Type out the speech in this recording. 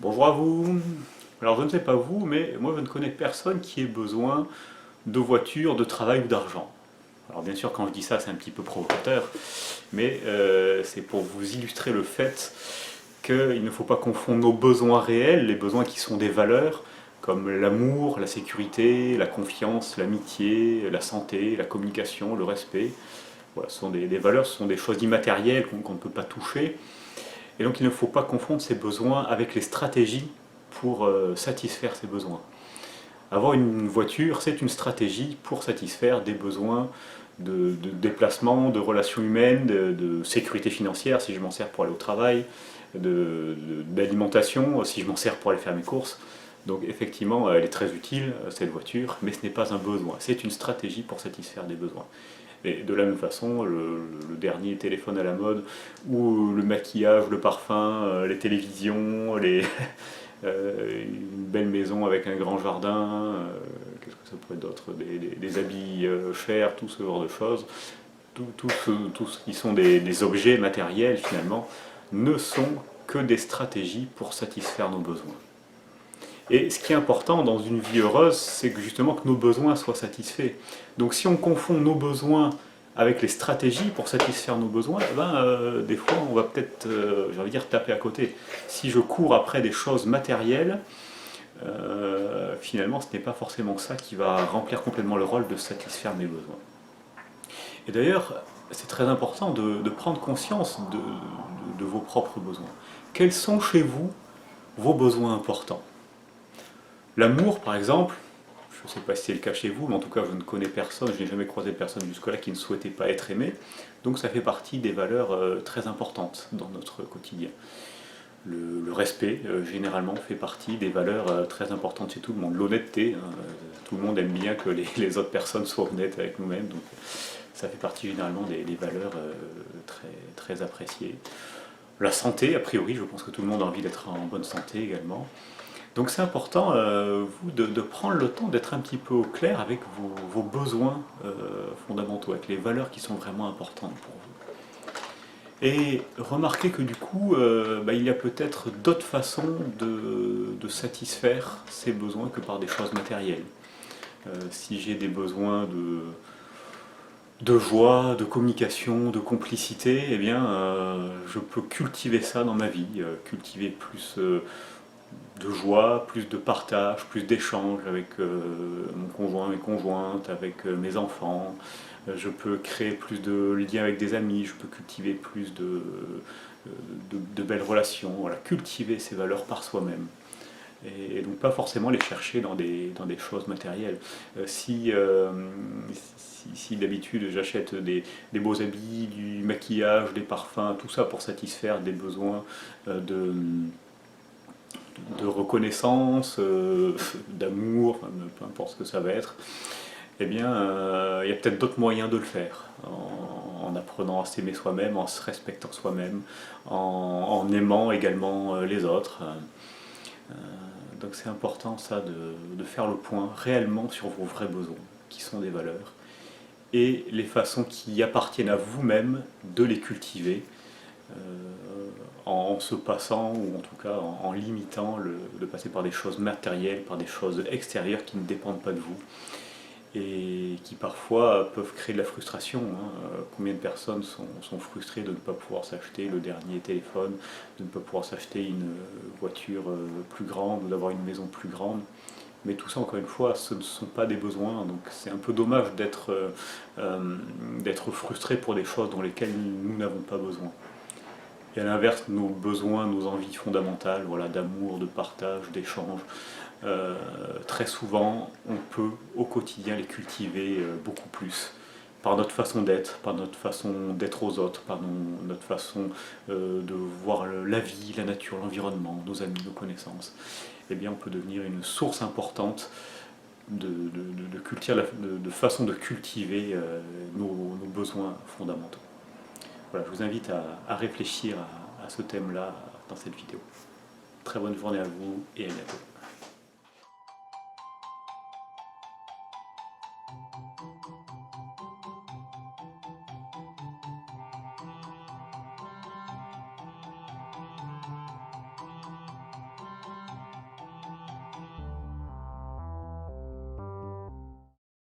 Bonjour à vous. Alors je ne sais pas vous, mais moi je ne connais personne qui ait besoin de voiture, de travail ou d'argent. Alors bien sûr quand je dis ça c'est un petit peu provocateur, mais c'est pour vous illustrer le fait qu'il ne faut pas confondre nos besoins réels, les besoins qui sont des valeurs, comme l'amour, la sécurité, la confiance, l'amitié, la santé, la communication, le respect. Voilà, ce sont des valeurs, ce sont des choses immatérielles qu'on ne peut pas toucher. Et donc il ne faut pas confondre ces besoins avec les stratégies pour satisfaire ces besoins. Avoir une voiture, c'est une stratégie pour satisfaire des besoins de déplacement, de relations humaines, de sécurité financière si je m'en sers pour aller au travail, d'alimentation si je m'en sers pour aller faire mes courses. Donc effectivement, elle est très utile, cette voiture, mais ce n'est pas un besoin. C'est une stratégie pour satisfaire des besoins. Et de la même façon, le dernier téléphone à la mode, ou le maquillage, le parfum, les télévisions, une belle maison avec un grand jardin, qu'est-ce que ça pourrait être d'autre, des habits chers, tout ce genre de choses, tout ce qui sont des objets matériels finalement, ne sont que des stratégies pour satisfaire nos besoins. Et ce qui est important dans une vie heureuse, c'est que justement que nos besoins soient satisfaits. Donc si on confond nos besoins avec les stratégies pour satisfaire nos besoins, des fois on va peut-être, j'ai envie de dire, taper à côté. Si je cours après des choses matérielles, finalement ce n'est pas forcément ça qui va remplir complètement le rôle de satisfaire mes besoins. Et d'ailleurs, c'est très important de prendre conscience de vos propres besoins. Quels sont chez vous vos besoins importants? L'amour, par exemple, je ne sais pas si c'est le cas chez vous, mais en tout cas, je ne connais personne, je n'ai jamais croisé de personne jusque-là qui ne souhaitait pas être aimé. Donc ça fait partie des valeurs très importantes dans notre quotidien. Le respect, généralement, fait partie des valeurs très importantes chez tout le monde. L'honnêteté, hein, tout le monde aime bien que les autres personnes soient honnêtes avec nous-mêmes, donc ça fait partie généralement des valeurs très, très appréciées. La santé, a priori, je pense que tout le monde a envie d'être en bonne santé également. Donc c'est important, vous, de prendre le temps d'être un petit peu au clair avec vos besoins fondamentaux, avec les valeurs qui sont vraiment importantes pour vous. Et remarquez que du coup, il y a peut-être d'autres façons de satisfaire ces besoins que par des choses matérielles. Si j'ai des besoins de joie, de communication, de complicité, eh bien, je peux cultiver ça dans ma vie, cultiver plus de joie, plus de partage, plus d'échange avec mon conjoint, mes conjointes, avec mes enfants. Je peux créer plus de liens avec des amis, je peux cultiver plus de belles relations. Voilà, cultiver ces valeurs par soi-même. Et donc pas forcément les chercher dans des choses matérielles. Si d'habitude j'achète des beaux habits, du maquillage, des parfums, tout ça pour satisfaire des besoins de reconnaissance, d'amour, enfin, peu importe ce que ça va être, eh bien, il y a peut-être d'autres moyens de le faire, en apprenant à s'aimer soi-même, en se respectant soi-même, en aimant également les autres. Donc c'est important ça de faire le point réellement sur vos vrais besoins, qui sont des valeurs, et les façons qui appartiennent à vous-même de les cultiver, en se passant, ou en tout cas en limitant de passer par des choses matérielles, par des choses extérieures qui ne dépendent pas de vous, et qui parfois peuvent créer de la frustration. Hein. Combien de personnes sont frustrées de ne pas pouvoir s'acheter le dernier téléphone, de ne pas pouvoir s'acheter une voiture plus grande, ou d'avoir une maison plus grande. Mais tout ça, encore une fois, ce ne sont pas des besoins, donc c'est un peu dommage d'être frustré pour des choses dans lesquelles nous n'avons pas besoin. Et à l'inverse, nos besoins, nos envies fondamentales, voilà, d'amour, de partage, d'échange, très souvent, on peut au quotidien les cultiver beaucoup plus par notre façon d'être, par notre façon d'être aux autres, par notre façon de voir la vie, la nature, l'environnement, nos amis, nos connaissances. Eh bien, on peut devenir une source importante de façon de cultiver nos besoins fondamentaux. Voilà, je vous invite à réfléchir à ce thème-là dans cette vidéo. Très bonne journée à vous et à bientôt.